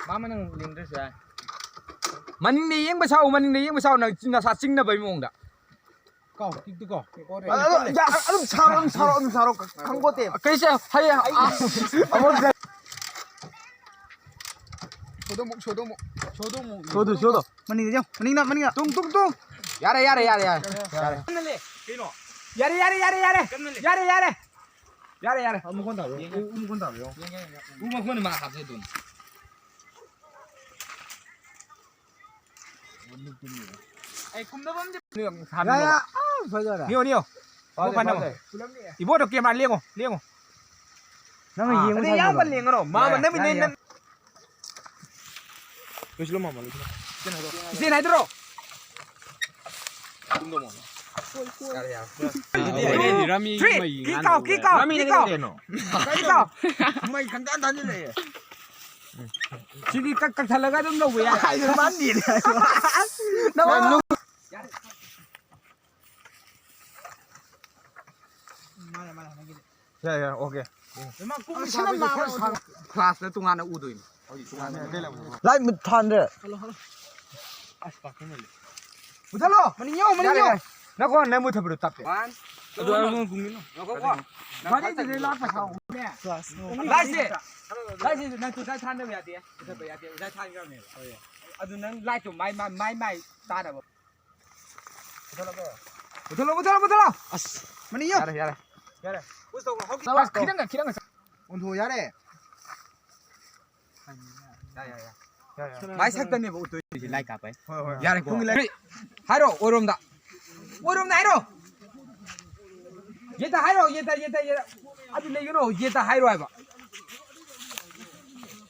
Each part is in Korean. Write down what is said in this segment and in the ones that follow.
마마는 링드스야. 만닝네 잉 바사오 만닝네 잉 바사오 나 사칭나 바이 몽다. 고 띵뜨고. 야 사로 광고 때. 그래서 하야 저도 만닝나 뚱뚱뚱 야래 아무건다 왜요? 우마 코는 마 갑자기 돈 ai cũng nó vẫn đường thằng bây giờ nhiều bố bạn đâu bố được kiếm ăn liêng không nó mới cái gì áo bạn liêng rồi mà nó mình nên cái này đâu mày thằng đã đánh như này 지금 깍깍 달라가던 거 뭐야? 이거 맞니? 너 야야 오케이 클래스 동안에 우도인 lại một thằng nữa 못할러 머니요 나 그거 내 못해 버렸다 너 국민 너 그거 많이 들이 라파 사오 라이스 난또 잘 타는 거야 돼 그래서 뭐야 돼 잘 타는 거네 아주 난 라이트 마이 따다 뭐 못할러 mày nhá 야래 웃어 거기 기랑 가 온 도야래 야야야 많이 삭더니 뭐 또 이제 라이 까봐 헐 야래 거 하이로 오름다 하이로 얘다 하이로 얘다 아주 내기노 얘다 하이로 해봐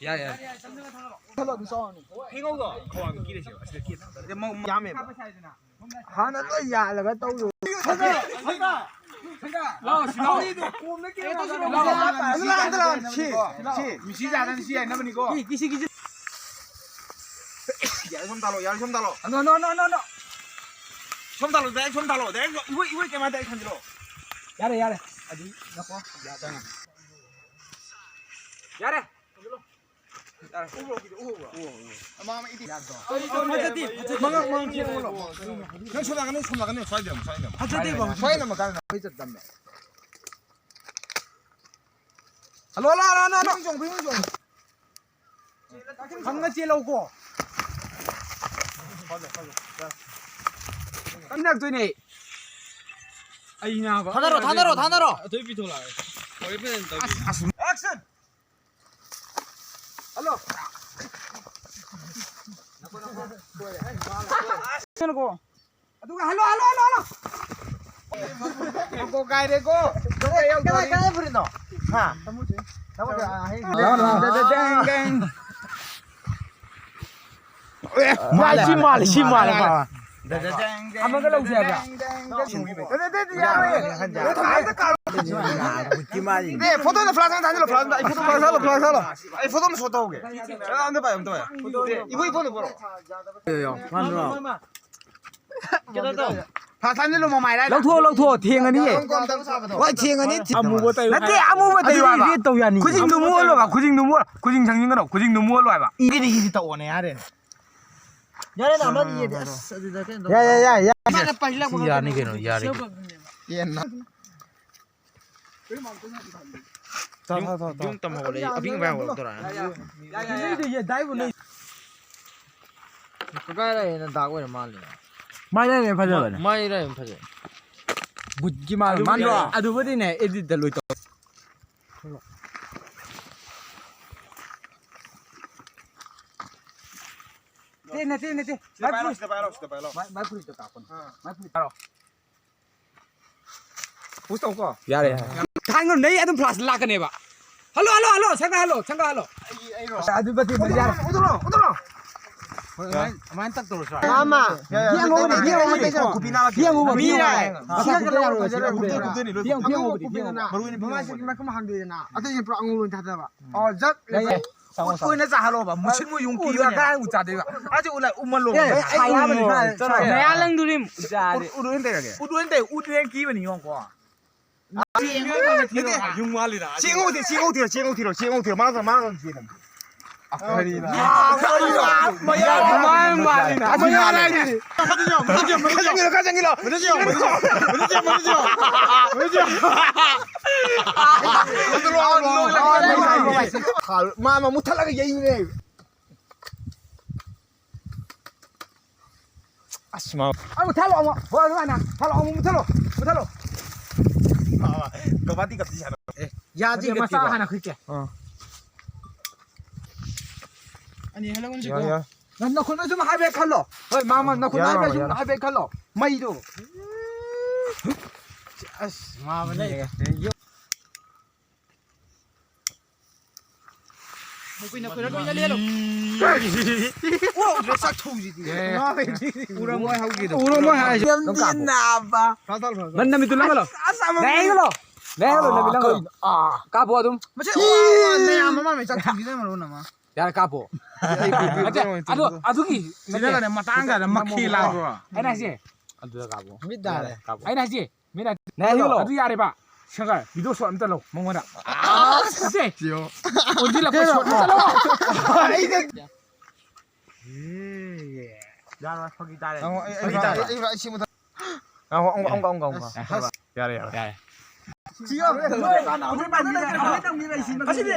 야야 행어가 거기 끼래셔 이제 뭐 야매 하나 또 야라가 또 나우리도 꼬맥게 야래 어디 넣고 야래 방금 찔러고 깜짝 도네 아이냐 다 날어 저기 돌아. 얼핏은 너. 액션 할로 고 누가 할로 cô cài đây cô cái vừa nó hả chim mài mà 한번 걸어 오세요 네 포토는 플라상 다니러 플라상 이 포토 플라상로 이 포토는 좋다 오게 안돼 봐요 이거 보러 플라상으로 뭐 많이 lâu thua thiêng anh đi 와 튀어가니 나한테 아무 뭐 대요 구징도 무얼로 봐 구징 장인 거로 구징도 무얼로 해봐 이리 또 오네 야래 야래 나만 이해 야야야야 나가 빨리 하고 야니 게노 야래 얘나 용 tâm hồ đi biến vào tôi rồi cái này nó đào cái mà liền mai đây phải rồi mai đây phải rồi 붙지 마 만들어 아주 버리네 애들들로 있다 떼네 mai 풀이 또 까건 mai 풀이 따로 보스도 거 야래 당근 내 애들 플러스 라가네 봐 할로 참가 아주 버티 야래 오들어 main tak terus mama dia ngomong besok kupina lagi dia ngomong mira siapa kalau dia baru ini masih mereka mahang dia na atau yang perang ngulun tata ba oh zat ui nó giả lo ba musin mu yung ki ba ka uca de ba aja ulai umman lo ai ya ba naya lang durim. uduen ki ba ni yong ko yung malira 지금 어디 마서 뒤에 아까리나. 뭐야 말이나 뭐야 라이디. 가정길로. 뭐죠? 마마 못하려고 얘기네. 아스마. 아뭐 탈로 어머 뭐야 나 탈로 어머 못 탈로 그바디 같이 하나. 야지 마사 하나 그렇게 아니 하려고 지금 야야. 나 콜로 좀 하이백 칼로 어이 마마 나 콜로 하이백 좀 하이백 칼로 마이도 마마네 우라모이 하지 나봐. 만남이 둘랑을로 내걸로 내비랑 거 까보 좀 내 아마만 짝 죽이네 말로나. 야 까보 아두기 지나가네 마땅가네 막히라고 아이나지 아두 까보 믿다래. 아이나지 미나 내걸로 아두 야래 봐 샤가 비도 소안 떨로 멍멍아 아 그때 어디라 거 소안 떨로 야라 거기 다래. 거기 다래. 이거 시부터. 엉가. 야래. 야 지금 너가 나오지 말라. 가시지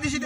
시디.